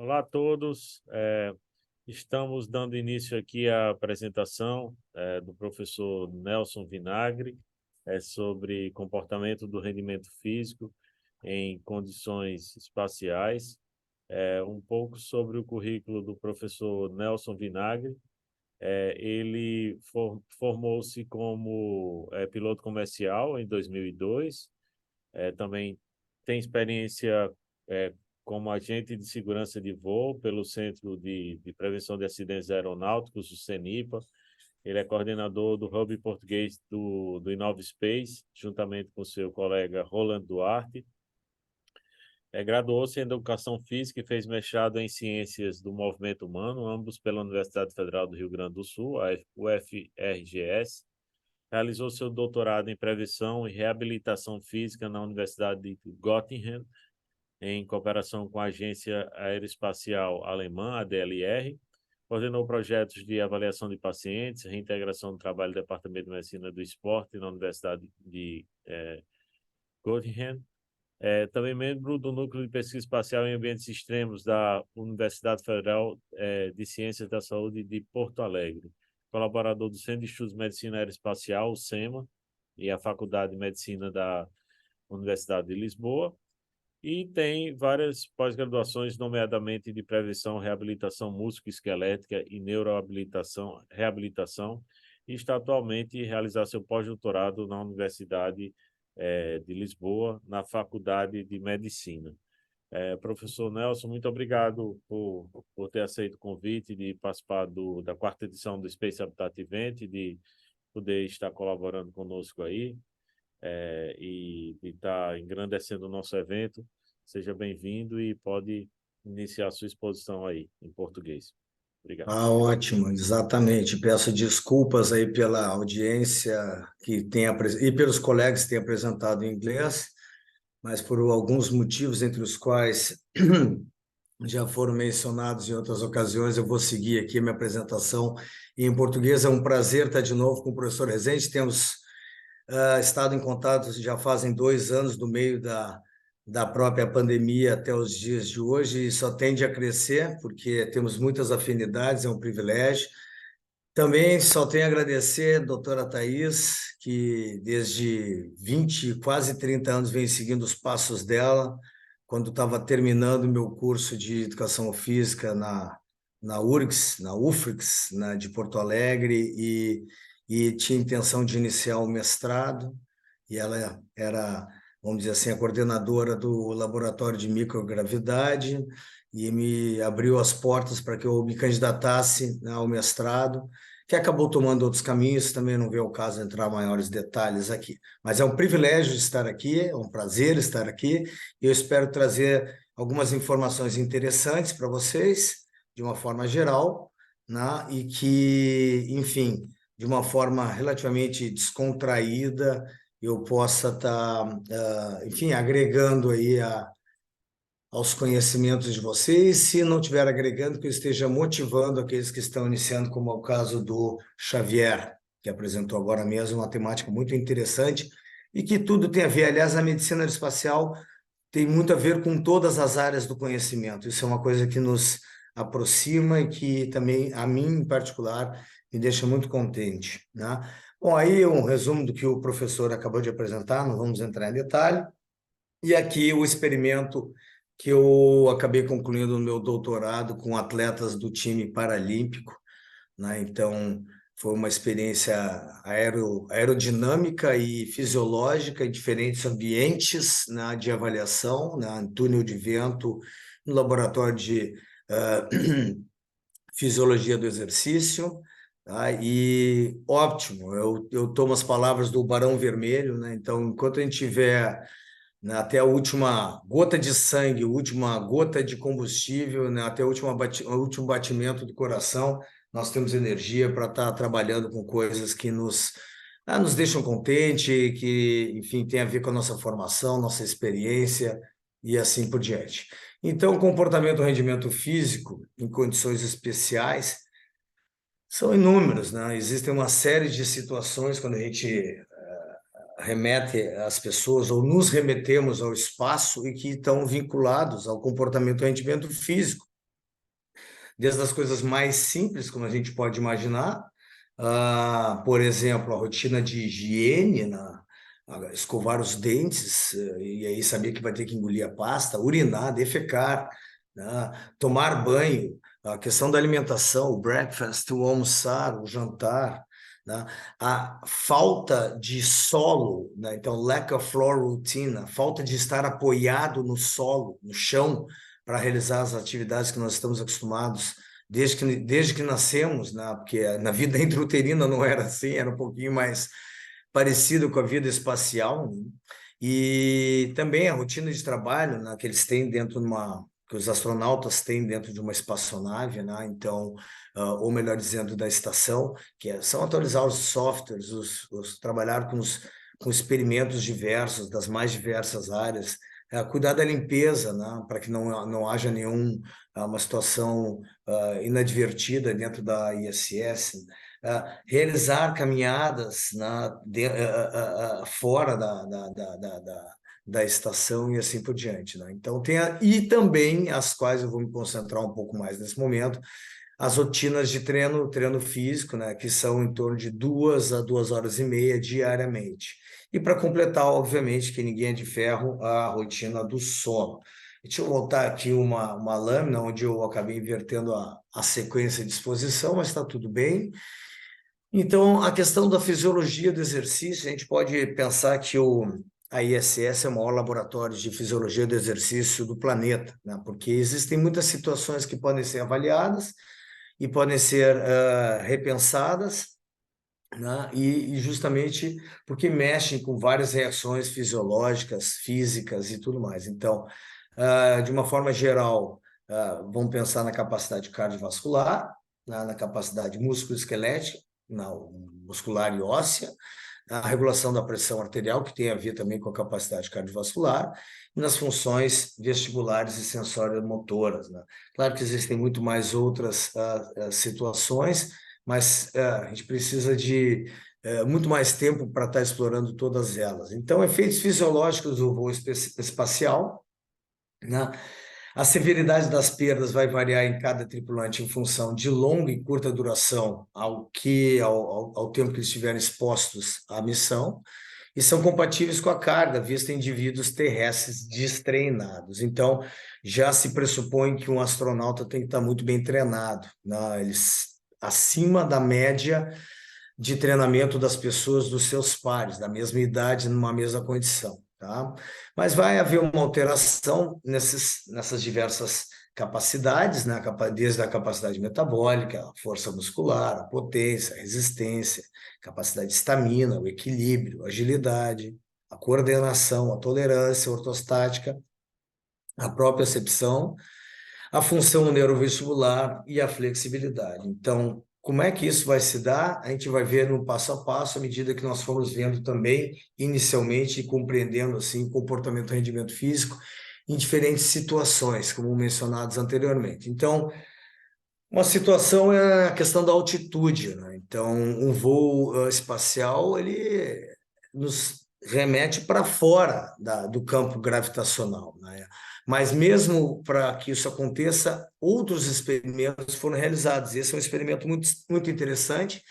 Olá a todos. Estamos dando início aqui à apresentação do professor Nelson Vinagre sobre comportamento do rendimento físico em condições espaciais. Um pouco sobre o currículo do professor Nelson Vinagre. Ele formou-se como piloto comercial em 2002. Também tem experiência como agente de segurança de voo pelo Centro de Prevenção de Acidentes Aeronáuticos, o CENIPA. Ele é coordenador do Hub Português do InnovSpace, juntamente com seu colega Roland Duarte. Graduou-se em Educação Física e fez mestrado em Ciências do Movimento Humano, ambos pela Universidade Federal do Rio Grande do Sul, a UFRGS. Realizou seu doutorado em Prevenção e Reabilitação Física na Universidade de Göttingen, em cooperação com a Agência Aeroespacial Alemã, a DLR. Coordenou projetos de avaliação de pacientes, reintegração do trabalho do Departamento de Medicina do Esporte na Universidade de Göttingen. Também membro do Núcleo de Pesquisa Espacial em Ambientes Extremos da Universidade Federal de Ciências da Saúde de Porto Alegre. Colaborador do Centro de Estudos de Medicina Aeroespacial, o SEMA, e a Faculdade de Medicina da Universidade de Lisboa. E tem várias pós-graduações, nomeadamente de prevenção, reabilitação músculo-esquelética e reabilitação, e está atualmente a realizar seu pós-doutorado na Universidade de Lisboa, na Faculdade de Medicina. Professor Nelson, muito obrigado por ter aceito o convite de participar da quarta edição do Space Habitat Event, de poder estar colaborando conosco aí. E está engrandecendo o nosso evento. Seja bem-vindo e pode iniciar a sua exposição aí, em português. Obrigado. Ótimo, exatamente. Peço desculpas aí pela audiência e pelos colegas que têm apresentado em inglês, mas por alguns motivos, entre os quais já foram mencionados em outras ocasiões, eu vou seguir aqui a minha apresentação em português. É um prazer estar de novo com o professor Rezende. Temos estado em contato já fazem 2 anos, do meio da própria pandemia até os dias de hoje, e só tende a crescer, porque temos muitas afinidades, é um privilégio. Também só tenho a agradecer a doutora Thais, que desde 20, quase 30 anos vem seguindo os passos dela. Quando estava terminando o meu curso de Educação Física na URGS, na UFRGS, de Porto Alegre, e tinha intenção de iniciar o mestrado, e ela era, vamos dizer assim, a coordenadora do laboratório de microgravidade, e me abriu as portas para que eu me candidatasse ao mestrado, que acabou tomando outros caminhos, também não veio o caso de entrar em maiores detalhes aqui. Mas é um privilégio estar aqui, é um prazer estar aqui, e eu espero trazer algumas informações interessantes para vocês, de uma forma geral, né? E que, enfim, de uma forma relativamente descontraída, eu possa estar, enfim, agregando aí aos conhecimentos de vocês, se não estiver agregando, que eu esteja motivando aqueles que estão iniciando, como é o caso do Xavier, que apresentou agora mesmo uma temática muito interessante e que tudo tem a ver. Aliás, a medicina aeroespacial tem muito a ver com todas as áreas do conhecimento. Isso é uma coisa que nos aproxima e que também, a mim em particular, me deixa muito contente, né? Bom, aí um resumo do que o professor acabou de apresentar, não vamos entrar em detalhe. E aqui o experimento que eu acabei concluindo no meu doutorado com atletas do time paralímpico, né? Então, foi uma experiência aerodinâmica e fisiológica em diferentes ambientes, né, de avaliação, né, em túnel de vento, no laboratório de fisiologia do exercício, tá? E ótimo, eu tomo as palavras do Barão Vermelho, né? Então, enquanto a gente tiver, né, até a última gota de sangue, a última gota de combustível, né, até o último batimento do coração, nós temos energia para estar trabalhando com coisas que nos deixam contente, que, enfim, tem a ver com a nossa formação, nossa experiência e assim por diante. Então, comportamento e rendimento físico em condições especiais são inúmeros, né? Existem uma série de situações quando a gente remete as pessoas ou nos remetemos ao espaço e que estão vinculados ao comportamento e rendimento físico. desde as coisas mais simples, como a gente pode imaginar, por exemplo, a rotina de higiene, escovar os dentes, e aí saber que vai ter que engolir a pasta, urinar, defecar, né? Tomar banho, a questão da alimentação, o breakfast, o almoçar, o jantar, né? A falta de solo, né? Então, lack of floor routine, a falta de estar apoiado no solo, no chão, para realizar as atividades que nós estamos acostumados desde que nascemos, né? Porque na vida intrauterina não era assim, era um pouquinho mais parecido com a vida espacial, né? E também a rotina de trabalho, né, que eles têm dentro de que os astronautas têm dentro de uma espaçonave, né? Então, ou melhor dizendo, da estação, são atualizar os softwares, trabalhar com experimentos diversos, das mais diversas áreas, cuidar da limpeza, né, para que não haja uma situação inadvertida dentro da ISS, realizar caminhadas, né, fora da estação e assim por diante, né? Então, e também as quais eu vou me concentrar um pouco mais nesse momento, as rotinas de treino físico, né, que são em torno de 2 a 2 horas e meia diariamente. E para completar, obviamente, que ninguém é de ferro, a rotina do sono. Deixa eu voltar aqui uma lâmina onde eu acabei invertendo a sequência de exposição, mas está tudo bem. Então, a questão da fisiologia do exercício, a gente pode pensar que a ISS é o maior laboratório de fisiologia do exercício do planeta, né? Porque existem muitas situações que podem ser avaliadas e podem ser repensadas, né? E justamente porque mexem com várias reações fisiológicas, físicas e tudo mais. Então, de uma forma geral, vamos pensar na capacidade cardiovascular, na capacidade músculo-esquelética, na muscular e óssea, a regulação da pressão arterial, que tem a ver também com a capacidade cardiovascular, e nas funções vestibulares e sensório-motoras, né? Claro que existem muito mais outras situações, mas a gente precisa de muito mais tempo para estar explorando todas elas. Então, efeitos fisiológicos do voo espacial, né? A severidade das perdas vai variar em cada tripulante em função de longa e curta duração ao tempo que eles estiverem expostos à missão, e são compatíveis com a carga, visto em indivíduos terrestres destreinados. Então, já se pressupõe que um astronauta tem que estar muito bem treinado, né? Eles acima da média de treinamento das pessoas dos seus pares, da mesma idade, numa mesma condição, tá? Mas vai haver uma alteração nessas diversas capacidades, né? Desde a capacidade metabólica, a força muscular, a potência, a resistência, capacidade de estamina, o equilíbrio, a agilidade, a coordenação, a tolerância ortostática, a própria percepção, a função neurovestibular e a flexibilidade. Então, como é que isso vai se dar? A gente vai ver no passo a passo, à medida que nós formos vendo também, inicialmente, e compreendendo assim, o comportamento e rendimento físico em diferentes situações, como mencionados anteriormente. Então, uma situação é a questão da altitude, né? Então, um voo espacial, ele nos remete para fora do campo gravitacional, né? Mas mesmo para que isso aconteça, outros experimentos foram realizados. Esse é um experimento muito, muito interessante,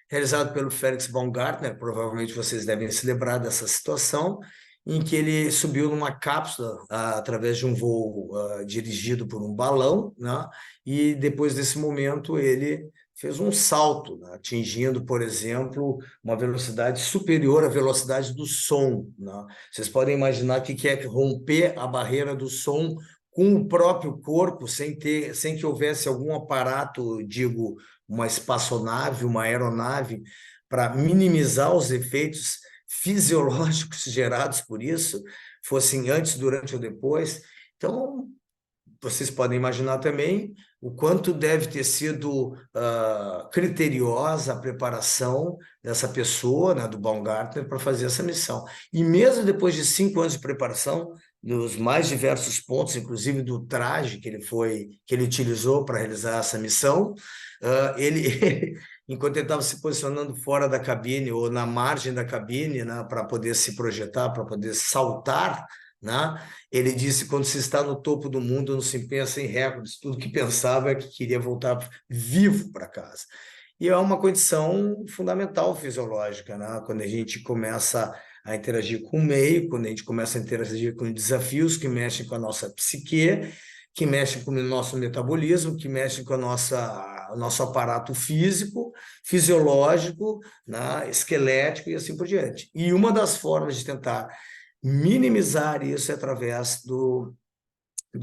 realizado pelo Felix Baumgartner, provavelmente vocês devem se lembrar dessa situação, em que ele subiu numa cápsula através de um voo dirigido por um balão, né? E depois desse momento ele fez um salto, né? Atingindo, por exemplo, uma velocidade superior à velocidade do som, né? Vocês podem imaginar o que é romper a barreira do som com o próprio corpo, sem que houvesse algum aparato, digo, uma espaçonave, uma aeronave, para minimizar os efeitos fisiológicos gerados por isso, fossem antes, durante ou depois. Então, vocês podem imaginar também o quanto deve ter sido criteriosa a preparação dessa pessoa, né, do Baumgartner, para fazer essa missão. E mesmo depois de 5 anos de preparação, nos mais diversos pontos, inclusive do traje que ele utilizou para realizar essa missão, enquanto ele estava se posicionando fora da cabine ou na margem da cabine, né, para poder se projetar, para poder saltar, né? Ele disse: quando se está no topo do mundo, não se pensa em recordes, tudo que pensava é que queria voltar vivo para casa. E é uma condição fundamental fisiológica, né? Quando a gente começa a interagir com o meio, quando a gente começa a interagir com desafios que mexem com a nossa psique, que mexem com o nosso metabolismo, que mexem com o nosso aparato físico, fisiológico, né? Esquelético e assim por diante. E uma das formas de tentar minimizar isso é através do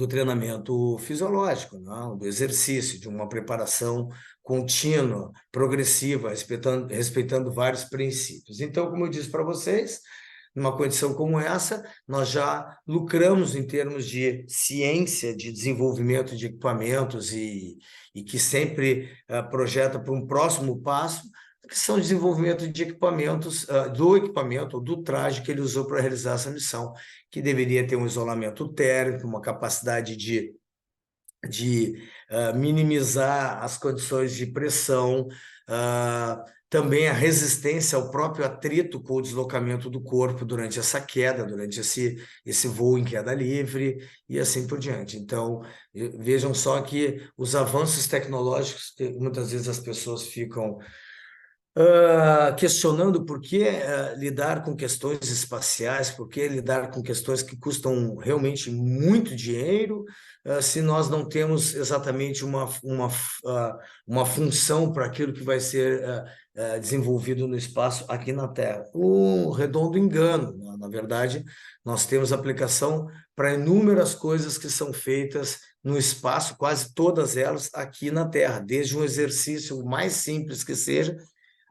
treinamento fisiológico, não? Do exercício, de uma preparação contínua, progressiva, respeitando vários princípios. Então, como eu disse para vocês, numa condição como essa, nós já lucramos em termos de ciência, de desenvolvimento de equipamentos e que sempre projeta para um próximo passo, que são o desenvolvimento de equipamentos, do equipamento, do traje que ele usou para realizar essa missão, que deveria ter um isolamento térmico, uma capacidade de minimizar as condições de pressão, também a resistência ao próprio atrito com o deslocamento do corpo durante essa queda, durante esse voo em queda livre e assim por diante. Então, vejam só que os avanços tecnológicos, muitas vezes as pessoas ficam questionando por que lidar com questões espaciais, por que lidar com questões que custam realmente muito dinheiro, se nós não temos exatamente uma função para aquilo que vai ser desenvolvido no espaço aqui na Terra. Um redondo engano, né? Na verdade, nós temos aplicação para inúmeras coisas que são feitas no espaço, quase todas elas aqui na Terra, desde um exercício mais simples que seja,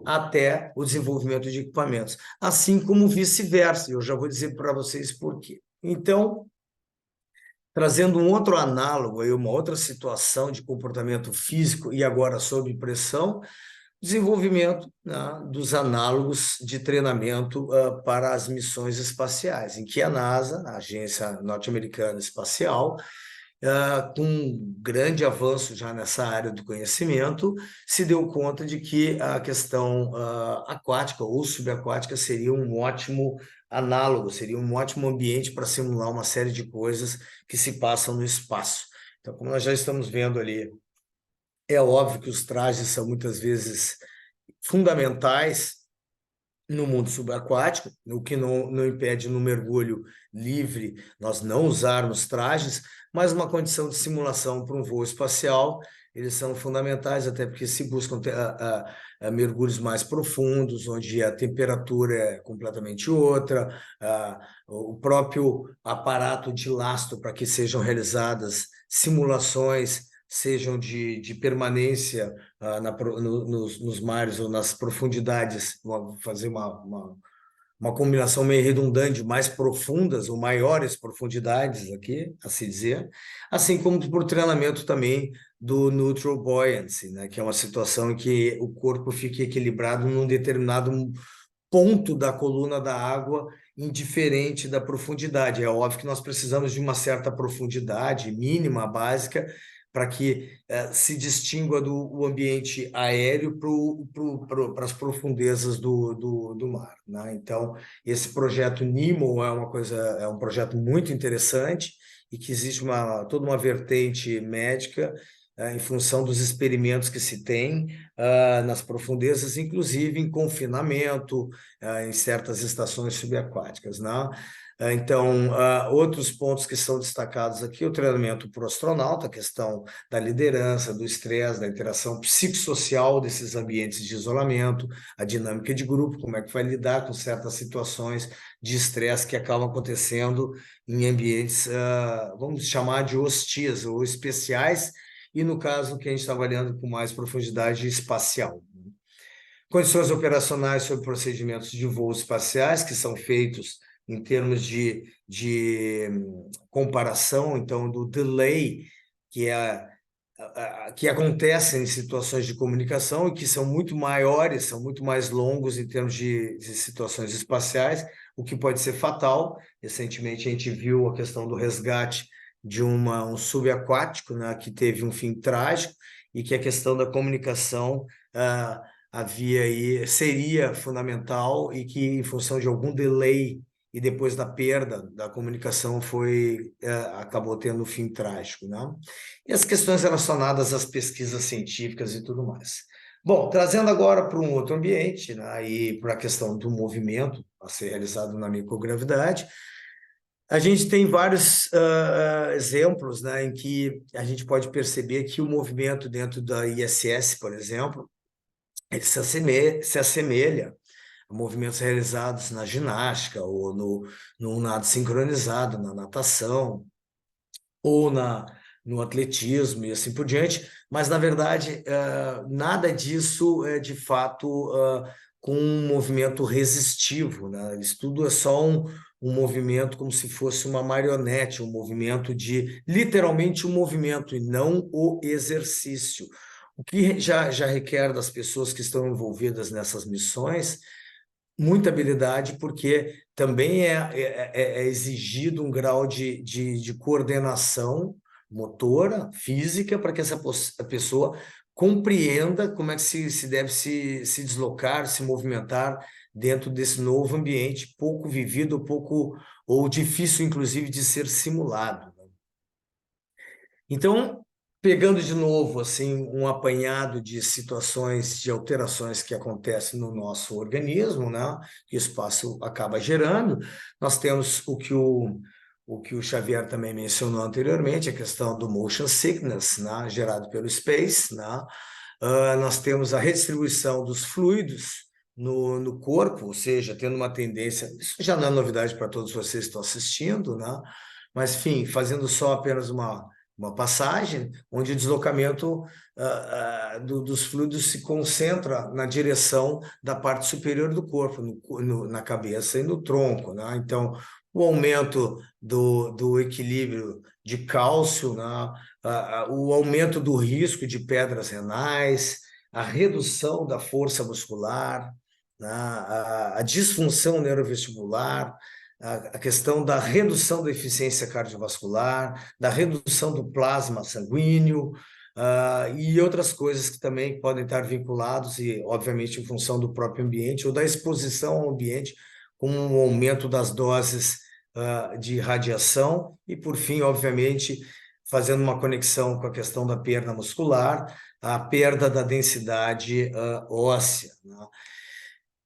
até o desenvolvimento de equipamentos, assim como vice-versa. Eu já vou dizer para vocês por quê. Então, trazendo um outro análogo, aí, uma outra situação de comportamento físico e agora sob pressão, desenvolvimento, né, dos análogos de treinamento para as missões espaciais, em que a NASA, a Agência Norte-Americana Espacial, com um grande avanço já nessa área do conhecimento, se deu conta de que a questão aquática ou subaquática seria um ótimo análogo, seria um ótimo ambiente para simular uma série de coisas que se passam no espaço. Então, como nós já estamos vendo ali, é óbvio que os trajes são muitas vezes fundamentais no mundo subaquático, o que não impede no mergulho livre nós não usarmos trajes, mas uma condição de simulação para um voo espacial, eles são fundamentais, até porque se buscam mergulhos mais profundos, onde a temperatura é completamente outra, o próprio aparato de lastro para que sejam realizadas simulações, sejam de permanência nos mares ou nas profundidades, fazer uma combinação meio redundante, mais profundas ou maiores profundidades aqui, a se dizer, assim como por treinamento também do neutral buoyancy, né, que é uma situação em que o corpo fica equilibrado num determinado ponto da coluna da água, indiferente da profundidade. É óbvio que nós precisamos de uma certa profundidade mínima, básica, para que se distingua do ambiente aéreo para as profundezas do mar, né? Então, esse projeto NEMO é um projeto muito interessante e que existe toda uma vertente médica em função dos experimentos que se tem nas profundezas, inclusive em confinamento, em certas estações subaquáticas, né? Então, outros pontos que são destacados aqui, o treinamento para o astronauta, a questão da liderança, do estresse, da interação psicossocial desses ambientes de isolamento, a dinâmica de grupo, como é que vai lidar com certas situações de estresse que acabam acontecendo em ambientes, vamos chamar de hostis ou especiais, e no caso que a gente está avaliando com mais profundidade espacial. Condições operacionais sobre procedimentos de voos espaciais, que são feitos em termos de comparação, então, do delay, que acontece em situações de comunicação e que são muito maiores, são muito mais longos em termos de situações espaciais, o que pode ser fatal. Recentemente, a gente viu a questão do resgate de um subaquático, né, que teve um fim trágico, e que a questão da comunicação seria fundamental e que, em função de algum delay e depois da perda da comunicação acabou tendo um fim trágico, né? E as questões relacionadas às pesquisas científicas e tudo mais. Bom, trazendo agora para um outro ambiente, né, e para a questão do movimento a ser realizado na microgravidade, a gente tem vários exemplos, né, em que a gente pode perceber que o movimento dentro da ISS, por exemplo, ele se assemelha a movimentos realizados na ginástica ou no nado sincronizado, na natação ou no atletismo e assim por diante, mas, na verdade, nada disso é, de fato, com um movimento resistivo, né? Isso tudo é só um movimento como se fosse uma marionete, um movimento literalmente um movimento e não o exercício. O que já requer das pessoas que estão envolvidas nessas missões muita habilidade, porque também é exigido um grau de coordenação motora, física, para que a pessoa compreenda como é que se deve se deslocar, se movimentar dentro desse novo ambiente, pouco vivido, pouco ou difícil, inclusive, de ser simulado. Então, pegando de novo assim um apanhado de situações de alterações que acontecem no nosso organismo, né, que o espaço acaba gerando, nós temos o que o Xavier também mencionou anteriormente, a questão do motion sickness, né, gerado pelo space, né? Nós temos a redistribuição dos fluidos no corpo, ou seja, tendo uma tendência, isso já não é novidade para todos vocês que estão assistindo, né? Mas, enfim, fazendo só apenas uma passagem onde o deslocamento dos fluidos se concentra na direção da parte superior do corpo, na cabeça e no tronco, né? Então, o aumento do equilíbrio de cálcio, né? O aumento do risco de pedras renais, a redução da força muscular, né? A disfunção neurovestibular, a questão da redução da eficiência cardiovascular, da redução do plasma sanguíneo, e outras coisas que também podem estar vinculados e, obviamente, em função do próprio ambiente ou da exposição ao ambiente, com um aumento das doses de radiação e, por fim, obviamente, fazendo uma conexão com a questão da perda muscular, a perda da densidade óssea, né?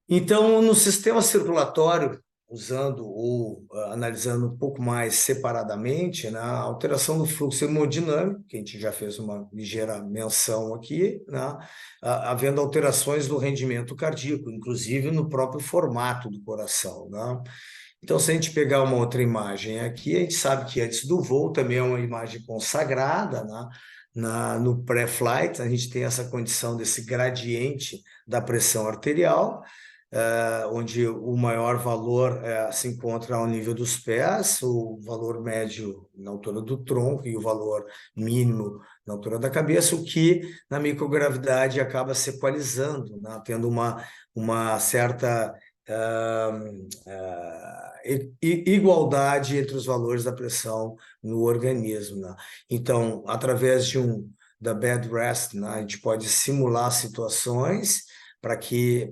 Então, no sistema circulatório, usando ou analisando um pouco mais separadamente, né, a alteração do fluxo hemodinâmico, que a gente já fez uma ligeira menção aqui, né, havendo alterações do rendimento cardíaco, inclusive no próprio formato do coração, né? Então, se a gente pegar uma outra imagem aqui, a gente sabe que antes do voo também é uma imagem consagrada, né? No pré-flight, a gente tem essa condição desse gradiente da pressão arterial, onde o maior valor se encontra ao nível dos pés, o valor médio na altura do tronco e o valor mínimo na altura da cabeça, o que na microgravidade acaba se equalizando, né? Tendo uma certa igualdade entre os valores da pressão no organismo, né? Então, através da bed rest, né, a gente pode simular situações para que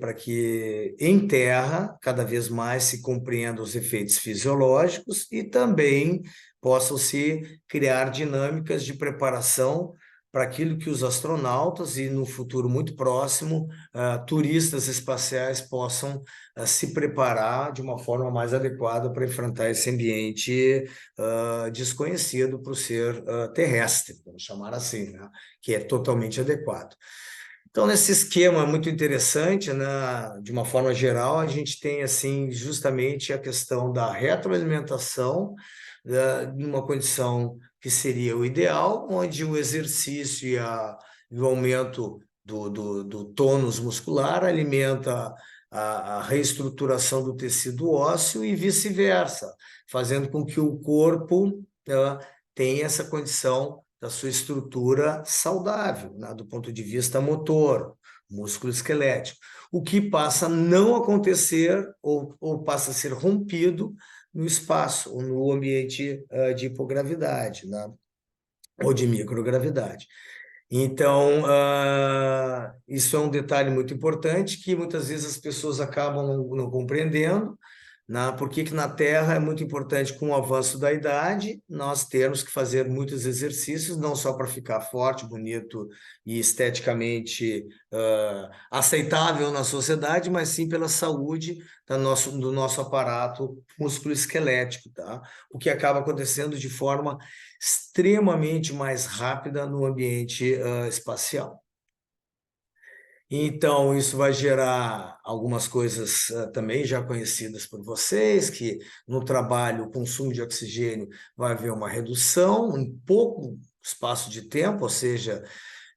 em terra cada vez mais se compreendam os efeitos fisiológicos e também possam se criar dinâmicas de preparação para aquilo que os astronautas e no futuro muito próximo turistas espaciais possam se preparar de uma forma mais adequada para enfrentar esse ambiente desconhecido para o ser terrestre, vamos chamar assim, né? Que é totalmente adequado. Então, nesse esquema muito interessante, né, de uma forma geral, a gente tem assim justamente a questão da retroalimentação, numa condição que seria o ideal, onde o exercício e o aumento do tônus muscular alimenta a reestruturação do tecido ósseo e vice-versa, fazendo com que o corpo tenha essa condição da sua estrutura saudável, né, do ponto de vista motor, músculo esquelético, o que passa a não acontecer ou passa a ser rompido no espaço, ou no ambiente de hipogravidade, né, ou de microgravidade. Então, isso é um detalhe muito importante que muitas vezes as pessoas acabam não compreendendo, Por que na Terra é muito importante, com o avanço da idade, nós termos que fazer muitos exercícios, não só para ficar forte, bonito e esteticamente aceitável na sociedade, mas sim pela saúde do nosso aparato músculo-esquelético, tá? O que acaba acontecendo de forma extremamente mais rápida no ambiente espacial. Então, isso vai gerar algumas coisas também já conhecidas por vocês, que no trabalho o consumo de oxigênio vai haver uma redução em pouco espaço de tempo, ou seja,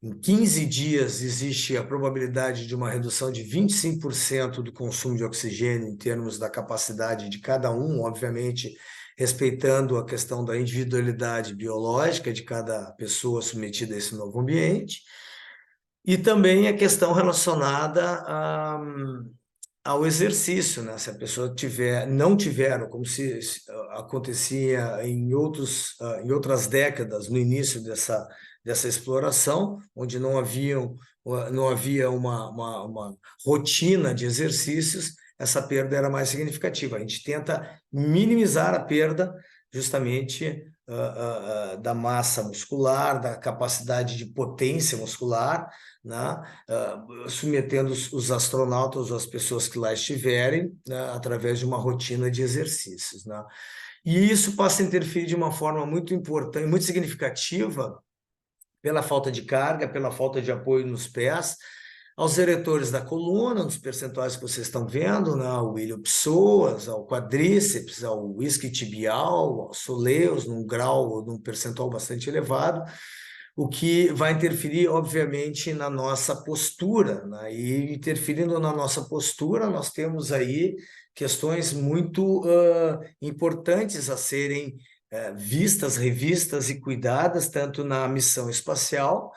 em 15 dias existe a probabilidade de uma redução de 25% do consumo de oxigênio em termos da capacidade de cada um, obviamente respeitando a questão da individualidade biológica de cada pessoa submetida a esse novo ambiente. E também a questão relacionada ao exercício, né? Se a pessoa não tiver, como acontecia em outras décadas, no início dessa exploração, onde não havia uma rotina de exercícios, essa perda era mais significativa. A gente tenta minimizar a perda justamente da massa muscular, da capacidade de potência muscular, né? Submetendo os astronautas ou as pessoas que lá estiverem, né? Através de uma rotina de exercícios, né? E isso passa a interferir de uma forma muito importante, muito significativa, pela falta de carga, pela falta de apoio nos pés, aos eretores da coluna, nos percentuais que vocês estão vendo, né? Ao ilho-psoas, ao quadríceps, ao isquiotibial, aos soleus, num percentual bastante elevado, o que vai interferir, obviamente, na nossa postura, né? E interferindo na nossa postura, nós temos aí questões muito importantes a serem vistas, revistas e cuidadas, tanto na missão espacial,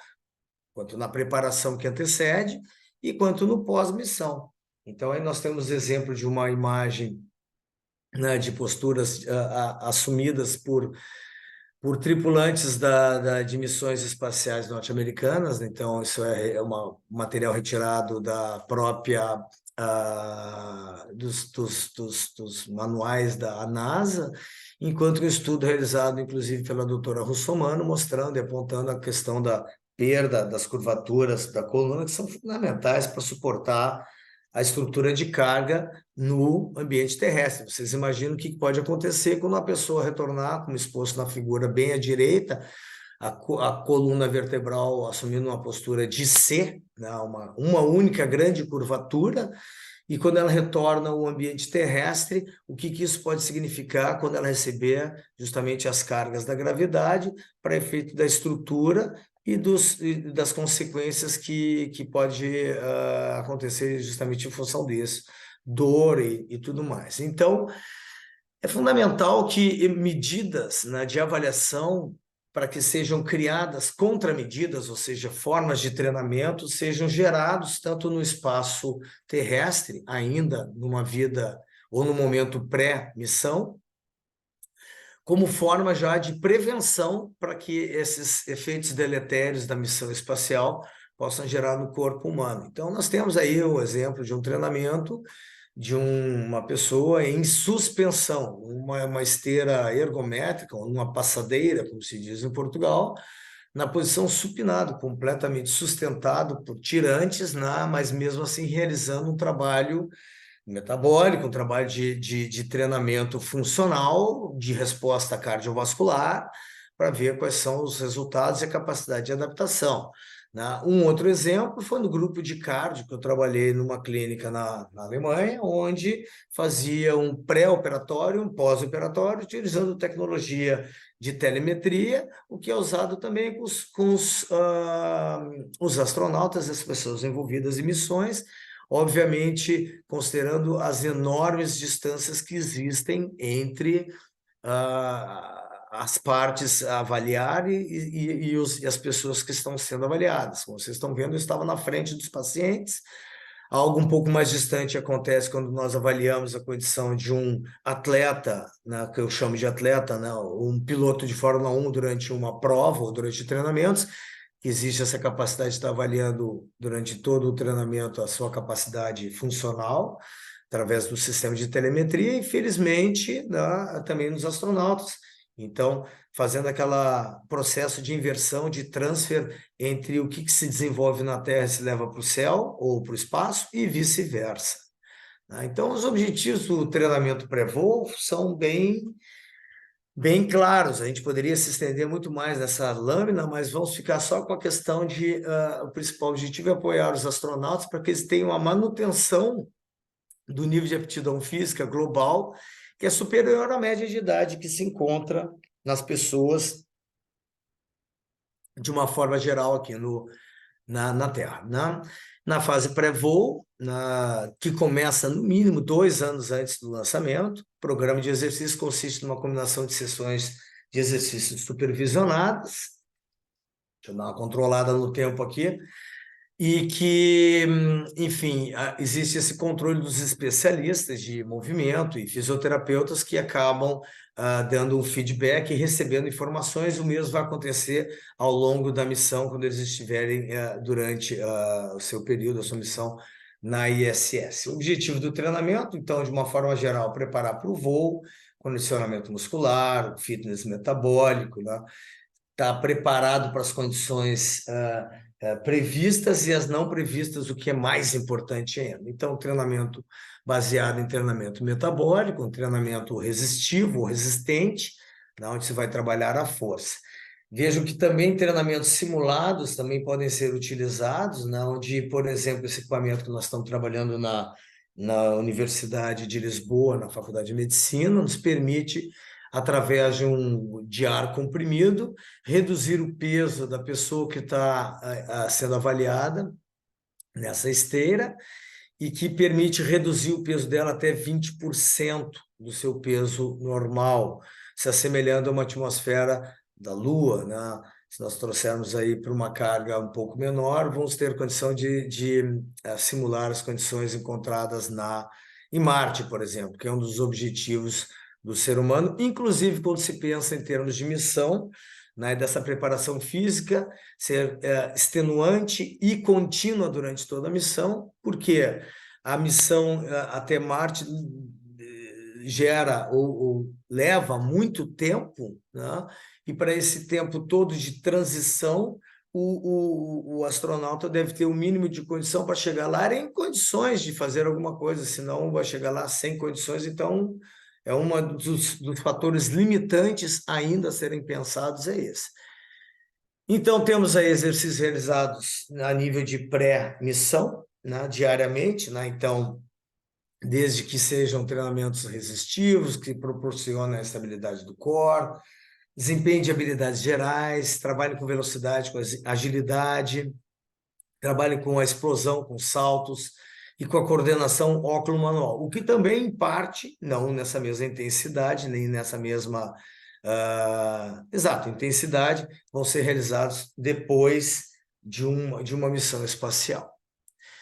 quanto na preparação que antecede, e quanto no pós-missão. Então, aí nós temos exemplo de uma imagem, né, de posturas assumidas por tripulantes de missões espaciais norte-americanas. Então, isso é um material retirado da própria dos manuais da NASA, enquanto um estudo realizado, inclusive, pela doutora Russomano, mostrando e apontando a questão da perda das curvaturas da coluna, que são fundamentais para suportar a estrutura de carga no ambiente terrestre. Vocês imaginam o que pode acontecer quando uma pessoa retornar, como exposto na figura bem à direita, a coluna vertebral assumindo uma postura de C, né? uma única grande curvatura, e quando ela retorna ao ambiente terrestre, o que isso pode significar quando ela receber justamente as cargas da gravidade para efeito da estrutura e das consequências que pode acontecer justamente em função disso, dor e tudo mais. Então, é fundamental que medidas, né, de avaliação para que sejam criadas contramedidas, ou seja, formas de treinamento, sejam gerados tanto no espaço terrestre, ainda numa vida ou no momento pré-missão, como forma já de prevenção para que esses efeitos deletérios da missão espacial possam gerar no corpo humano. Então, nós temos aí o exemplo de um treinamento de uma pessoa em suspensão, uma esteira ergométrica, uma passadeira, como se diz em Portugal, na posição supinado, completamente sustentado por tirantes, né? Mas mesmo assim realizando um trabalho metabólico, um trabalho de treinamento funcional, de resposta cardiovascular, para ver quais são os resultados e a capacidade de adaptação, né? Um outro exemplo foi no grupo de cardio, que eu trabalhei numa clínica na Alemanha, onde fazia um pré-operatório, um pós-operatório, utilizando tecnologia de telemetria, o que é usado também com os astronautas, as pessoas envolvidas em missões, obviamente considerando as enormes distâncias que existem entre as partes a avaliar e as pessoas que estão sendo avaliadas. Como vocês estão vendo, eu estava na frente dos pacientes. Algo um pouco mais distante acontece quando nós avaliamos a condição de um atleta, né, que eu chamo de atleta, né, um piloto de Fórmula 1 durante uma prova ou durante treinamentos, que existe essa capacidade de estar avaliando durante todo o treinamento a sua capacidade funcional, através do sistema de telemetria, e felizmente, né, também nos astronautas. Então, fazendo aquele processo de inversão, de transfer entre o que se desenvolve na Terra e se leva para o céu ou para o espaço e vice-versa. Então, os objetivos do treinamento pré-voo são bem claros. A gente poderia se estender muito mais nessa lâmina, mas vamos ficar só com a questão de o principal objetivo é apoiar os astronautas para que eles tenham a manutenção do nível de aptidão física global, que é superior à média de idade que se encontra nas pessoas de uma forma geral aqui na Terra. Na fase pré-voo, que começa no mínimo 2 anos antes do lançamento, o programa de exercício consiste numa combinação de sessões de exercícios supervisionadas, deixa eu dar uma controlada no tempo aqui, e que, enfim, existe esse controle dos especialistas de movimento e fisioterapeutas que acabam dando um feedback e recebendo informações. O mesmo vai acontecer ao longo da missão, quando eles estiverem durante o seu período, a sua missão na ISS. O objetivo do treinamento, então, de uma forma geral, preparar para o voo, condicionamento muscular, fitness metabólico, né? Estar preparado para as condições previstas e as não previstas, o que é mais importante ainda. Então, treinamento baseado em treinamento metabólico, um treinamento resistivo ou resistente, onde se vai trabalhar a força. Vejo que também treinamentos simulados também podem ser utilizados, onde, por exemplo, esse equipamento que nós estamos trabalhando na Universidade de Lisboa, na Faculdade de Medicina, nos permite, através de ar comprimido, reduzir o peso da pessoa que está sendo avaliada nessa esteira, e que permite reduzir o peso dela até 20% do seu peso normal, se assemelhando a uma atmosfera da Lua, né? Se nós trouxermos aí para uma carga um pouco menor, vamos ter condição de simular as condições encontradas em Marte, por exemplo, que é um dos objetivos do ser humano, inclusive quando se pensa em termos de missão, dessa preparação física ser extenuante e contínua durante toda a missão, porque a missão até Marte gera ou leva muito tempo, né? E para esse tempo todo de transição, o astronauta deve ter o mínimo de condição para chegar lá em condições de fazer alguma coisa, senão vai chegar lá sem condições. Então, é um dos fatores limitantes ainda a serem pensados, é esse. Então, temos aí exercícios realizados a nível de pré-missão, diariamente, então, desde que sejam treinamentos resistivos, que proporcionam a estabilidade do core, desempenho de habilidades gerais, trabalho com velocidade, com agilidade, trabalho com a explosão, com saltos e com a coordenação óculo-manual, o que também, em parte, não nessa mesma intensidade, nem nessa mesma intensidade, vão ser realizados depois de uma missão espacial.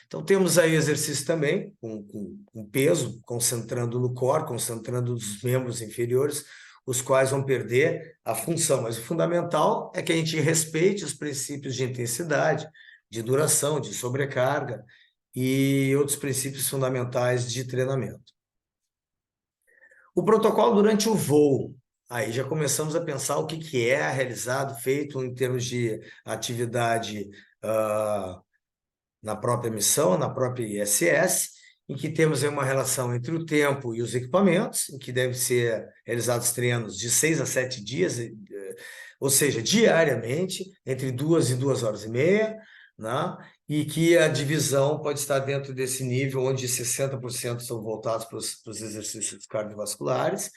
Então, temos aí exercício também, com peso, concentrando no core, concentrando nos membros inferiores, os quais vão perder a função. Mas o fundamental é que a gente respeite os princípios de intensidade, de duração, de sobrecarga e outros princípios fundamentais de treinamento. O protocolo durante o voo. Aí já começamos a pensar o que é realizado, feito em termos de atividade na própria missão, na própria ISS, em que temos aí uma relação entre o tempo e os equipamentos, em que devem ser realizados treinos de 6 a 7 dias, ou seja, diariamente, entre 2 e 2 horas e meia, né? E que a divisão pode estar dentro desse nível, onde 60% são voltados para os exercícios cardiovasculares,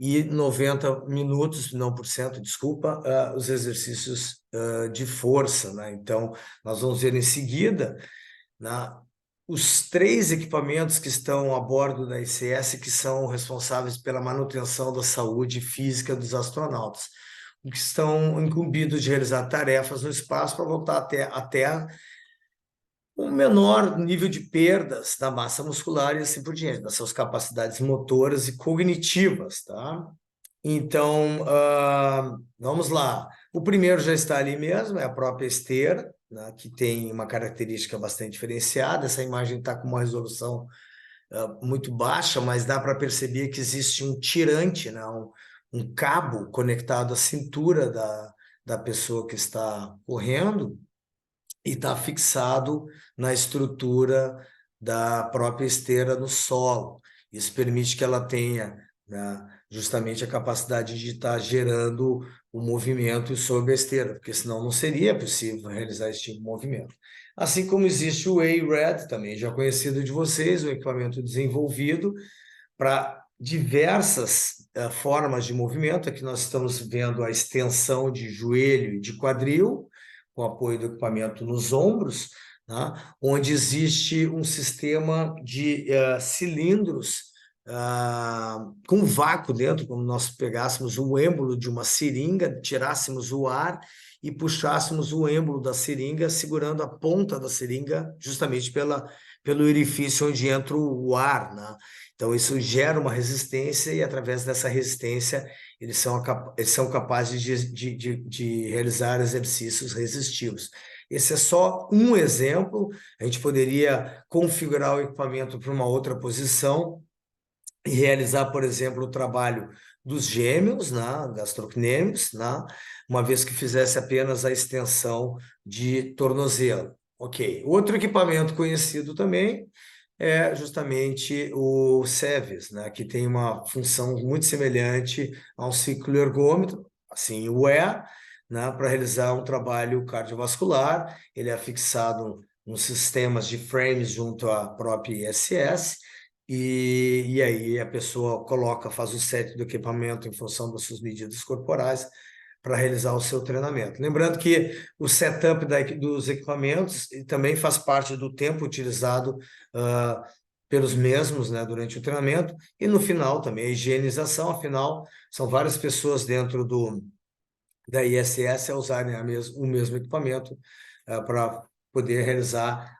e 90 minutos, não por cento, desculpa, os exercícios de força, né? Então, nós vamos ver em seguida, né, os 3 equipamentos que estão a bordo da ISS, que são responsáveis pela manutenção da saúde física dos astronautas, que estão incumbidos de realizar tarefas no espaço para voltar até a Terra um menor nível de perdas da massa muscular e assim por diante, das suas capacidades motoras e cognitivas, tá? Então, vamos lá. O primeiro já está ali mesmo, é a própria esteira, né, que tem uma característica bastante diferenciada. Essa imagem está com uma resolução muito baixa, mas dá para perceber que existe um tirante, né? Um cabo conectado à cintura da pessoa que está correndo e está fixado na estrutura da própria esteira no solo. Isso permite que ela tenha, né, justamente a capacidade de estar gerando o movimento sobre a esteira, porque senão não seria possível realizar esse tipo de movimento. Assim como existe o A-RED, também já conhecido de vocês, um equipamento desenvolvido para diversas formas de movimento. Aqui nós estamos vendo a extensão de joelho e de quadril, com apoio do equipamento nos ombros, né? Onde existe um sistema de cilindros com vácuo dentro, como nós pegássemos o êmbolo de uma seringa, tirássemos o ar e puxássemos o êmbolo da seringa, segurando a ponta da seringa justamente pelo orifício onde entra o ar, né? Então, isso gera uma resistência e, através dessa resistência, eles são capazes de realizar exercícios resistivos. Esse é só um exemplo. A gente poderia configurar o equipamento para uma outra posição e realizar, por exemplo, o trabalho dos gêmeos, né, gastrocnêmios, né, uma vez que fizesse apenas a extensão de tornozelo. Ok. Outro equipamento conhecido também é justamente o SEVES, né, que tem uma função muito semelhante a um ciclo ergômetro, assim o é, né, para realizar um trabalho cardiovascular. Ele é fixado nos sistemas de frames junto à própria ISS, e aí a pessoa faz o set do equipamento em função das suas medidas corporais para realizar o seu treinamento. Lembrando que o setup dos equipamentos também faz parte do tempo utilizado pelos mesmos, né, durante o treinamento, e no final também a higienização. Afinal, são várias pessoas dentro da ISS a usarem o mesmo equipamento para poder realizar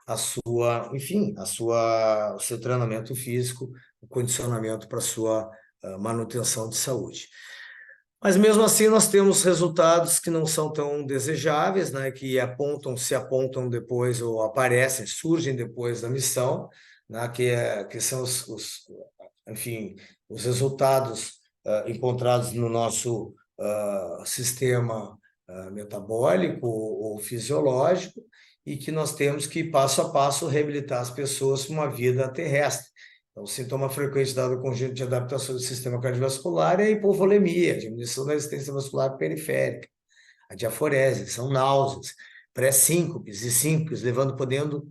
enfim, o seu treinamento físico, o condicionamento para a sua manutenção de saúde. Mas mesmo assim nós temos resultados que não são tão desejáveis, né, que se apontam depois ou surgem depois da missão, né, que são enfim, os resultados encontrados no nosso sistema metabólico ou fisiológico, e que nós temos que, passo a passo, reabilitar as pessoas para uma vida terrestre. Então, o sintoma frequente dado ao conjunto de adaptação do sistema cardiovascular é a hipovolemia, a diminuição da resistência vascular periférica, a diaforese, são náuseas, pré-síncopes e síncopes, podendo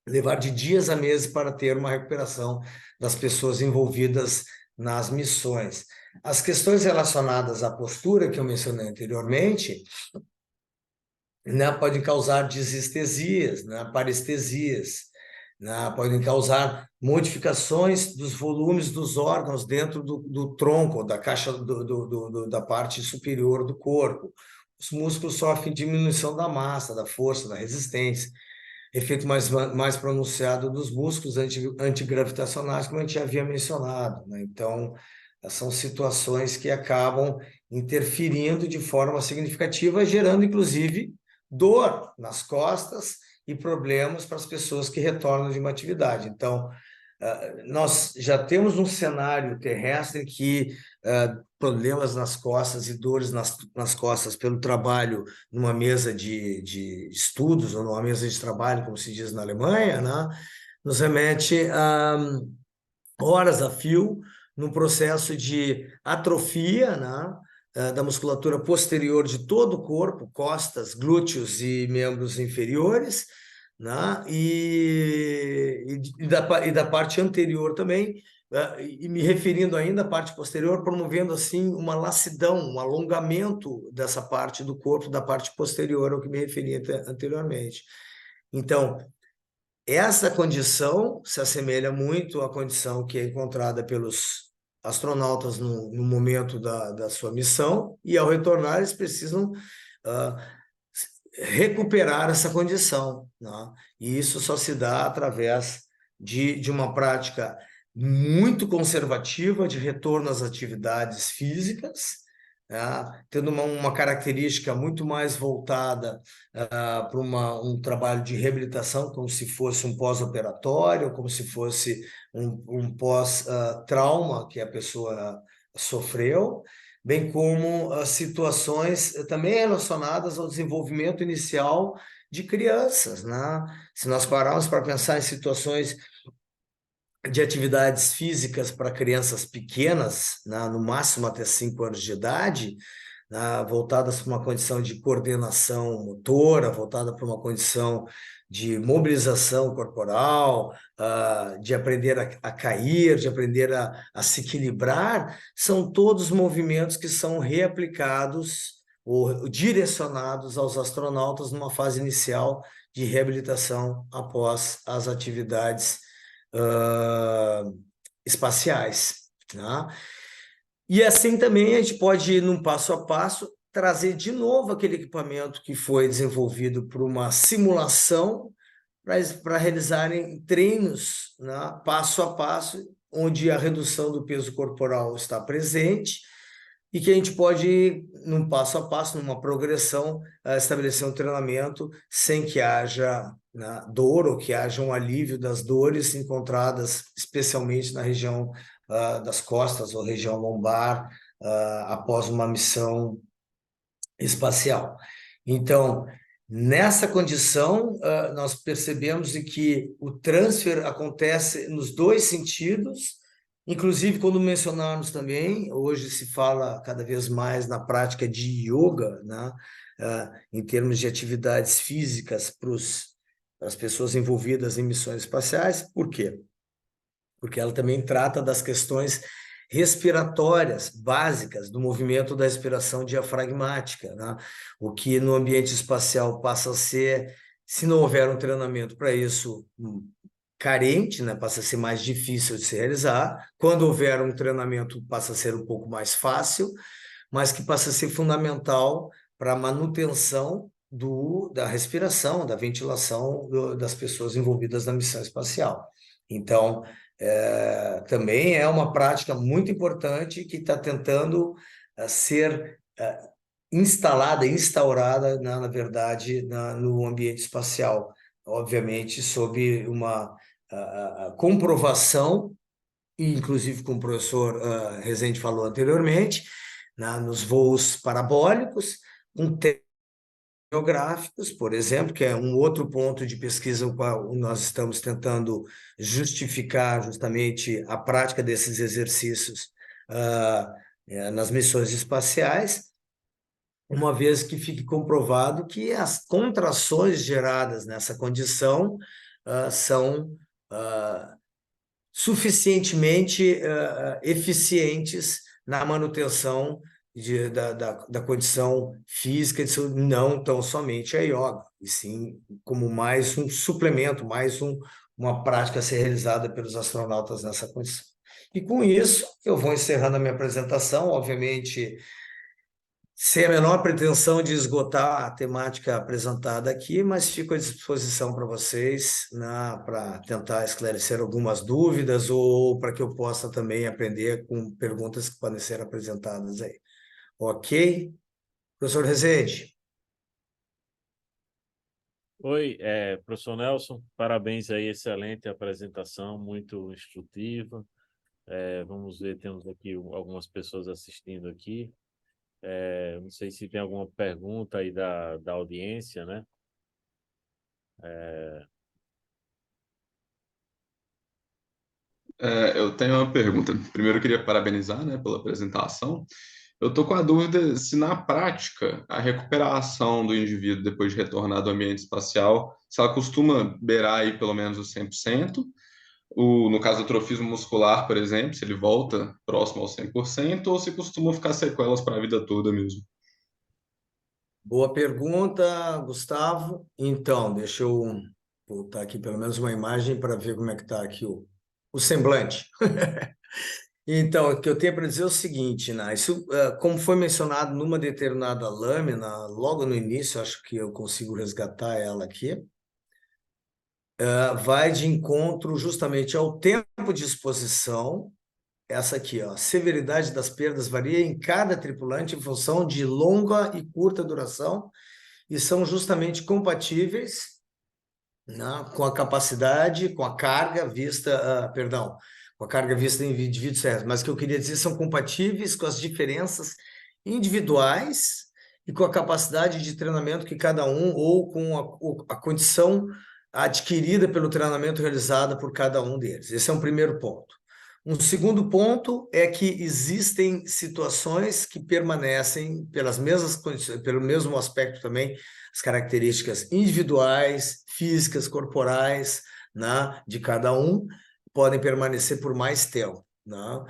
levar de dias a meses para ter uma recuperação das pessoas envolvidas nas missões. As questões relacionadas à postura, que eu mencionei anteriormente, né, podem causar disestesias, né, parestesias, né, podem causar modificações dos volumes dos órgãos dentro do tronco, da caixa da parte superior do corpo. Os músculos sofrem diminuição da massa, da força, da resistência. Efeito mais pronunciado dos músculos antigravitacionais, como a gente já havia mencionado, né? Então, são situações que acabam interferindo de forma significativa, gerando, inclusive, dor nas costas e problemas para as pessoas que retornam de uma atividade. Então, nós já temos um cenário terrestre que problemas nas costas e dores nas costas pelo trabalho numa mesa de estudos ou numa mesa de trabalho, como se diz na Alemanha, né, nos remete a horas a fio num processo de atrofia, né, da musculatura posterior de todo o corpo, costas, glúteos e membros inferiores, né, e da parte anterior também, e me referindo ainda à parte posterior, promovendo assim uma lassidão, um alongamento dessa parte do corpo, da parte posterior, ao que me referi anteriormente. Então, essa condição se assemelha muito à condição que é encontrada pelos astronautas no momento da sua missão, e ao retornar eles precisam recuperar essa condição, né? E isso só se dá através de uma prática muito conservativa de retorno às atividades físicas, tendo uma característica muito mais voltada para um trabalho de reabilitação, como se fosse um pós-operatório, como se fosse um pós-trauma que a pessoa sofreu, bem como situações também relacionadas ao desenvolvimento inicial de crianças, né? Se nós pararmos para pensar em situações de atividades físicas para crianças pequenas, né, no máximo até 5 anos de idade, né, voltadas para uma condição de coordenação motora, voltada para uma condição de mobilização corporal, de aprender a cair, de aprender a se equilibrar, são todos movimentos que são reaplicados ou direcionados aos astronautas numa fase inicial de reabilitação após as atividades espaciais, né? E assim também a gente pode ir num passo a passo, trazer de novo aquele equipamento que foi desenvolvido por uma simulação para realizarem treinos, né, passo a passo, onde a redução do peso corporal está presente e que a gente pode ir num passo a passo, numa progressão, estabelecer um treinamento sem que haja, né, dor ou que haja um alívio das dores encontradas especialmente na região das costas ou região lombar após uma missão espacial. Então, nessa condição, nós percebemos de que o transfer acontece nos dois sentidos, inclusive quando mencionarmos também, hoje se fala cada vez mais na prática de yoga, né? Em termos de atividades físicas para as pessoas envolvidas em missões espaciais. Por quê? Porque ela também trata das questões respiratórias básicas do movimento da respiração diafragmática, né? O que no ambiente espacial passa a ser, se não houver um treinamento para isso, carente, né? Passa a ser mais difícil de se realizar. Quando houver um treinamento, passa a ser um pouco mais fácil, mas que passa a ser fundamental para a manutenção da respiração, da ventilação das pessoas envolvidas na missão espacial. Então, também é uma prática muito importante que está tentando ser instalada, instaurada, na verdade, no ambiente espacial. Obviamente, sob uma comprovação, e inclusive como o professor Rezende falou anteriormente, nos voos parabólicos, com geográficos, por exemplo, que é um outro ponto de pesquisa o qual nós estamos tentando justificar justamente a prática desses exercícios nas missões espaciais, uma vez que fique comprovado que as contrações geradas nessa condição são suficientemente eficientes na manutenção da condição física, não tão somente a yoga, e sim como mais um suplemento, uma prática a ser realizada pelos astronautas nessa condição. E com isso, eu vou encerrando a minha apresentação, obviamente, sem a menor pretensão de esgotar a temática apresentada aqui, mas fico à disposição para vocês, né, para tentar esclarecer algumas dúvidas ou para que eu possa também aprender com perguntas que podem ser apresentadas aí. Ok? Professor Rezende. Oi, professor Nelson, parabéns aí, excelente apresentação, muito instrutiva. Vamos ver, temos aqui algumas pessoas assistindo aqui. Não sei se tem alguma pergunta aí da audiência, né? Eu tenho uma pergunta. Primeiro, eu queria parabenizar, né, pela apresentação. Eu estou com a dúvida se, na prática, a recuperação do indivíduo depois de retornar do ambiente espacial, se ela costuma beirar aí pelo menos os 100%, no caso do atrofismo muscular, por exemplo, se ele volta próximo aos 100%, ou se costuma ficar sequelas para a vida toda mesmo. Boa pergunta, Gustavo. Então, deixa eu botar aqui pelo menos uma imagem para ver como é que está aqui o semblante. Então, o que eu tenho para dizer é o seguinte, né? Isso, como foi mencionado numa determinada lâmina, logo no início, acho que eu consigo resgatar ela aqui, vai de encontro justamente ao tempo de exposição essa aqui, ó. A severidade das perdas varia em cada tripulante em função de longa e curta duração e são justamente compatíveis, né, com a capacidade, com a carga vista, perdão, com a carga vista em indivíduos certos. Mas o que eu queria dizer são compatíveis com as diferenças individuais e com a capacidade de treinamento que cada um, ou com a condição adquirida pelo treinamento realizado por cada um deles. Esse é um primeiro ponto. Um segundo ponto é que existem situações que permanecem pelas mesmas condições, pelo mesmo aspecto também, as características individuais, físicas, corporais, né, de cada um, podem permanecer por mais tempo. Né?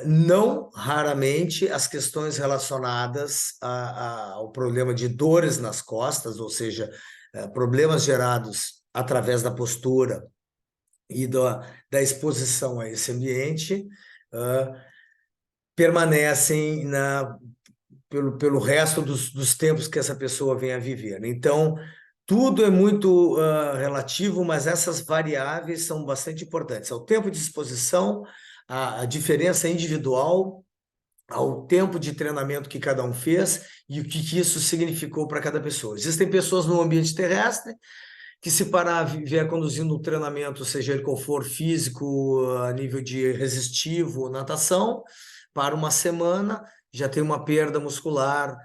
Não raramente as questões relacionadas ao problema de dores nas costas, ou seja, problemas gerados através da postura e da exposição a esse ambiente, permanecem pelo resto dos tempos que essa pessoa vem a viver. Então, tudo é muito relativo, mas essas variáveis são bastante importantes. Ao tempo de exposição, a diferença individual, ao tempo de treinamento que cada um fez e o que isso significou para cada pessoa. Existem pessoas no ambiente terrestre que, se parar, vier conduzindo um treinamento, seja ele qual for, físico, a nível de resistivo, natação, para uma semana, já tem uma perda muscular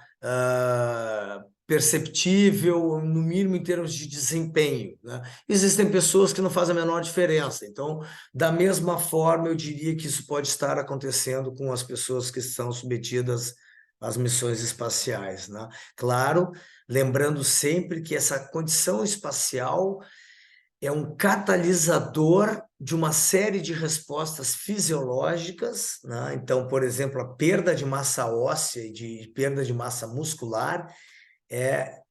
perceptível, no mínimo em termos de desempenho, né? Existem pessoas que não fazem a menor diferença. Então, da mesma forma, eu diria que isso pode estar acontecendo com as pessoas que estão submetidas às missões espaciais, né? Claro, lembrando sempre que essa condição espacial é um catalisador de uma série de respostas fisiológicas, né? Então, por exemplo, a perda de massa óssea e de perda de massa muscular é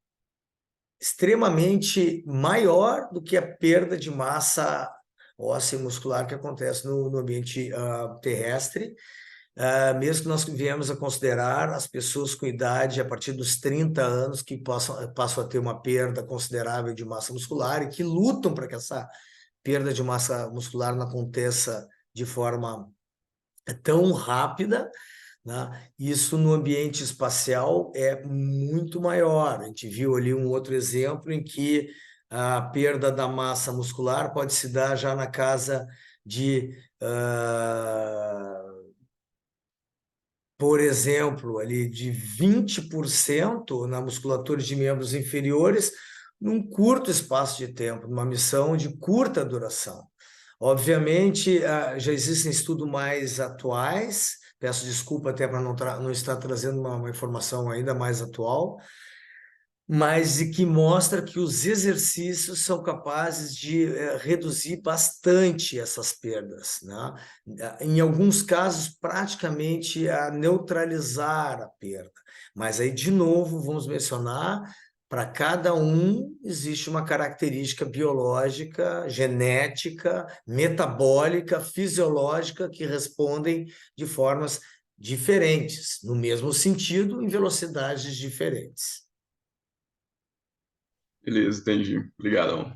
extremamente maior do que a perda de massa óssea e muscular que acontece no ambiente terrestre. Mesmo que nós viemos a considerar as pessoas com idade a partir dos 30 anos que passam a ter uma perda considerável de massa muscular e que lutam para que essa perda de massa muscular não aconteça de forma tão rápida, né? Isso no ambiente espacial é muito maior. A gente viu ali um outro exemplo em que a perda da massa muscular pode se dar já na casa de por exemplo, ali de 20% na musculatura de membros inferiores num curto espaço de tempo, numa missão de curta duração. Obviamente, já existem estudos mais atuais, peço desculpa até para não estar trazendo uma informação ainda mais atual, mas e que mostra que os exercícios são capazes de reduzir bastante essas perdas, né? Em alguns casos, praticamente a neutralizar a perda. Mas aí, de novo, vamos mencionar, para cada um existe uma característica biológica, genética, metabólica, fisiológica, que respondem de formas diferentes, no mesmo sentido, em velocidades diferentes. Beleza, entendi. Obrigadão.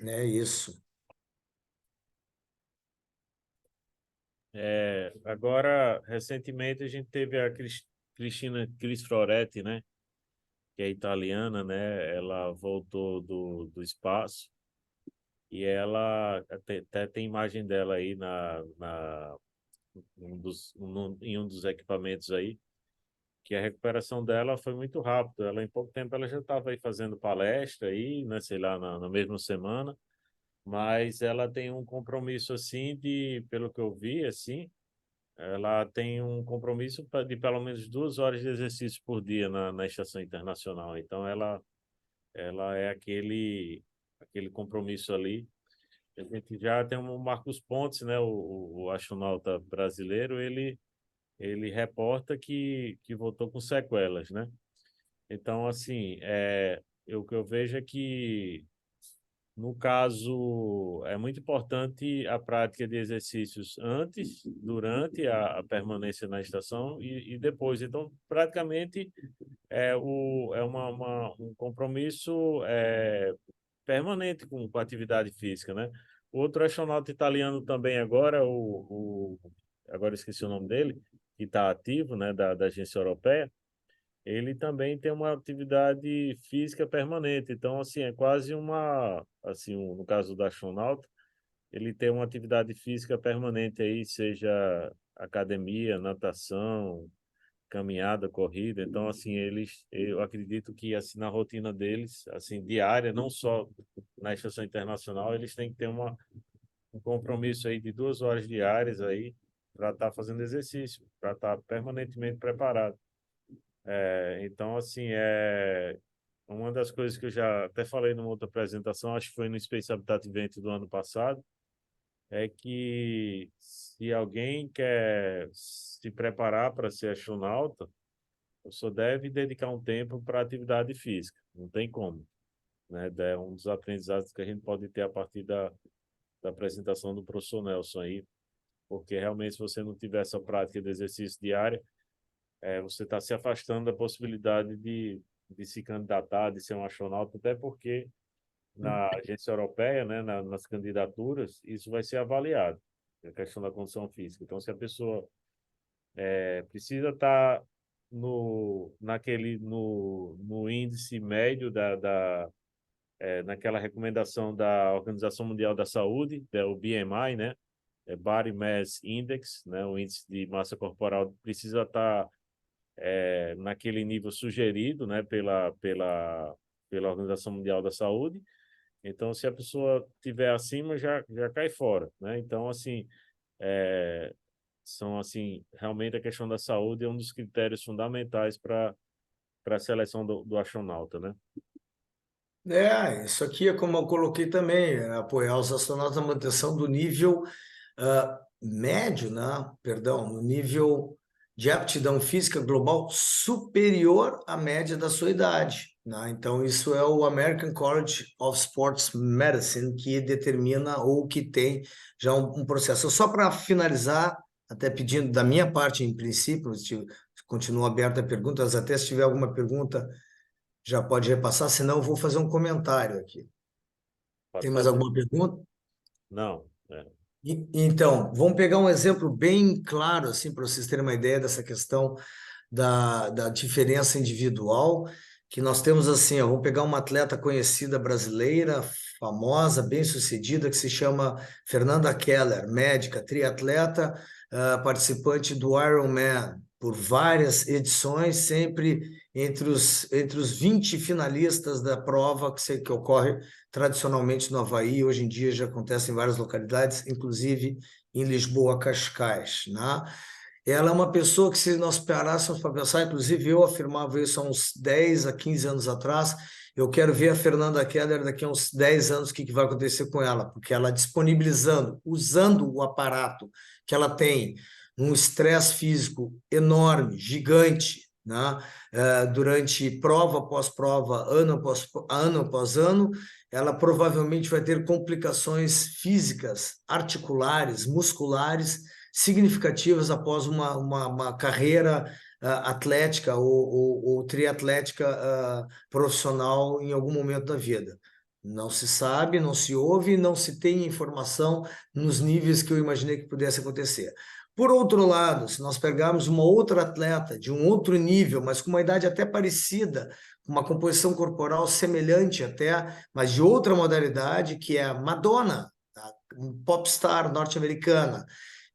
É isso. Agora, recentemente, a gente teve a Cris Floretti, né? Que é italiana, né? Ela voltou do espaço e ela até tem imagem dela aí em um dos equipamentos aí, que a recuperação dela foi muito rápida. Ela, em pouco tempo, ela já estava aí fazendo palestra aí, né? Sei lá, na mesma semana. Mas ela tem um compromisso assim pelo que eu vi, assim, ela tem um compromisso de pelo menos 2 horas de exercício por dia na estação internacional. Então ela é aquele compromisso ali. A gente já tem o Marcos Pontes, né, o astronauta brasileiro, ele reporta que voltou com sequelas, né? Então, assim, o que eu vejo é que, no caso, é muito importante a prática de exercícios antes, durante a permanência na estação e depois. Então, praticamente, um compromisso permanente com a atividade física, né? Outro astronauta italiano também agora, o agora esqueci o nome dele, que está ativo, né, da agência europeia, ele também tem uma atividade física permanente. Então, assim, é quase uma, assim, no caso da astronauta, ele tem uma atividade física permanente aí, seja academia, natação, caminhada, corrida. Então, assim, eu acredito que, assim, na rotina deles, assim, diária, não só na estação internacional, eles têm que ter um compromisso aí de 2 horas diárias aí para estar fazendo exercício, para estar permanentemente preparado. Então, assim, uma das coisas que eu já até falei numa outra apresentação, acho que foi no Space Habitat Event do ano passado, é que se alguém quer se preparar para ser astronauta, você deve dedicar um tempo para atividade física. Não tem como, né? É um dos aprendizados que a gente pode ter a partir da apresentação do professor Nelson aí, porque realmente se você não tiver essa prática de exercício diária, você está se afastando da possibilidade de se candidatar, de ser um astronauta, até porque na agência europeia, né, nas candidaturas, isso vai ser avaliado, a questão da condição física. Então, se a pessoa precisa estar no índice médio naquela recomendação da Organização Mundial da Saúde, o BMI, né, Body Mass Index, né, o índice de massa corporal precisa estar naquele nível sugerido, né, pela Organização Mundial da Saúde. Então, se a pessoa tiver acima, já cai fora, né? Então, assim, são assim, realmente a questão da saúde é um dos critérios fundamentais para a seleção do astronauta, né? Isso aqui é como eu coloquei também, apoiar os astronautas na manutenção do nível médio, né? Perdão, no nível de aptidão física global superior à média da sua idade, né? Então, isso é o American College of Sports Medicine que determina ou que tem já um processo. Só para finalizar, até pedindo da minha parte, em princípio, continua aberta a perguntas, até se tiver alguma pergunta, já pode repassar, senão eu vou fazer um comentário aqui. Pode Tem mais fazer? alguma pergunta? Não. Então, vamos pegar um exemplo bem claro, assim, para vocês terem uma ideia dessa questão da diferença individual, que nós temos assim, ó, vamos pegar uma atleta conhecida brasileira, famosa, bem-sucedida, que se chama Fernanda Keller, médica, triatleta, participante do Ironman, por várias edições, sempre entre os 20 finalistas da prova que ocorre tradicionalmente no Havaí, hoje em dia já acontece em várias localidades, inclusive em Lisboa, Cascais, né? Ela é uma pessoa que, se nós parássemos para pensar, inclusive eu afirmava isso há uns 10 a 15 anos atrás, eu quero ver a Fernanda Keller daqui a uns 10 anos, o que vai acontecer com ela, porque ela disponibilizando, usando o aparato que ela tem, um estresse físico enorme, gigante, né? Durante prova após prova, ano após ano, ela provavelmente vai ter complicações físicas, articulares, musculares, significativas após uma carreira atlética ou triatlética profissional em algum momento da vida. Não se sabe, não se ouve, não se tem informação nos níveis que eu imaginei que pudesse acontecer. Por outro lado, se nós pegarmos uma outra atleta de um outro nível, mas com uma idade até parecida, com uma composição corporal semelhante até, mas de outra modalidade, que é a Madonna, popstar norte-americana,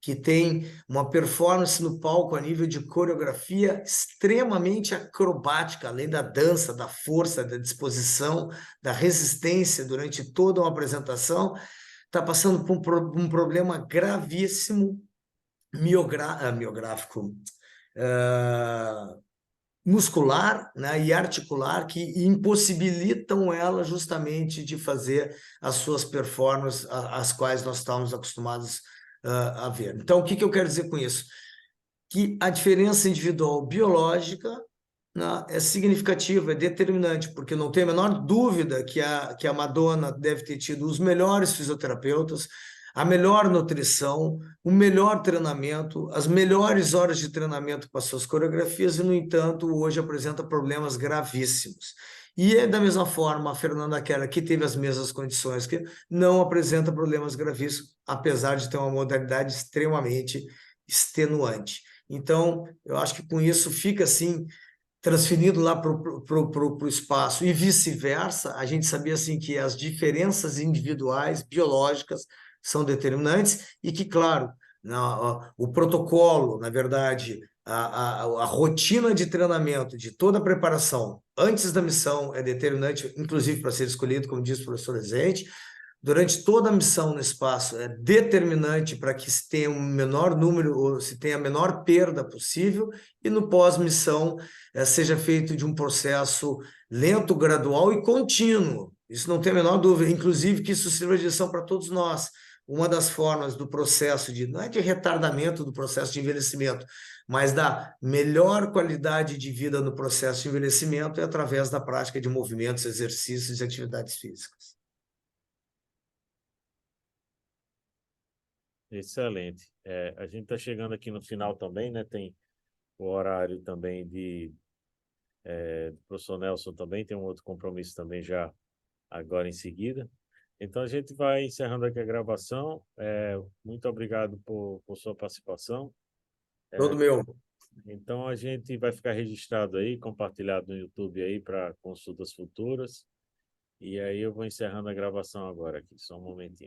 que tem uma performance no palco a nível de coreografia extremamente acrobática, além da dança, da força, da disposição, da resistência durante toda uma apresentação, está passando por um problema gravíssimo miográfico, muscular, né, e articular, que impossibilitam ela justamente de fazer as suas performances, as quais nós estamos acostumados a ver. Então, o que eu quero dizer com isso? Que a diferença individual biológica, né, é significativa, é determinante, porque não tem a menor dúvida que a Madonna deve ter tido os melhores fisioterapeutas, a melhor nutrição, o melhor treinamento, as melhores horas de treinamento para suas coreografias, e, no entanto, hoje apresenta problemas gravíssimos. E, da mesma forma, a Fernanda Keller, que teve as mesmas condições, que não apresenta problemas gravíssimos, apesar de ter uma modalidade extremamente extenuante. Então, eu acho que com isso fica assim, transferido lá para o espaço e vice-versa, a gente sabia assim que as diferenças individuais, biológicas, são determinantes e que, claro, o protocolo, na verdade, a rotina de treinamento de toda a preparação antes da missão é determinante, inclusive para ser escolhido, como disse o professor Rezende, durante toda a missão no espaço é determinante para que se tenha um menor número, ou se tenha a menor perda possível, e no pós-missão seja feito de um processo lento, gradual e contínuo. Isso não tem a menor dúvida, inclusive que isso sirva de lição para todos nós. Uma das formas do processo não é de retardamento do processo de envelhecimento, mas da melhor qualidade de vida no processo de envelhecimento é através da prática de movimentos, exercícios e atividades físicas. Excelente. A gente está chegando aqui no final também, né? Tem o horário também do professor Nelson também, tem um outro compromisso também já agora em seguida. Então a gente vai encerrando aqui a gravação. Muito obrigado por sua participação. Todo meu. Então a gente vai ficar registrado aí, compartilhado no YouTube aí para consultas futuras. E aí eu vou encerrando a gravação agora aqui, só um momentinho.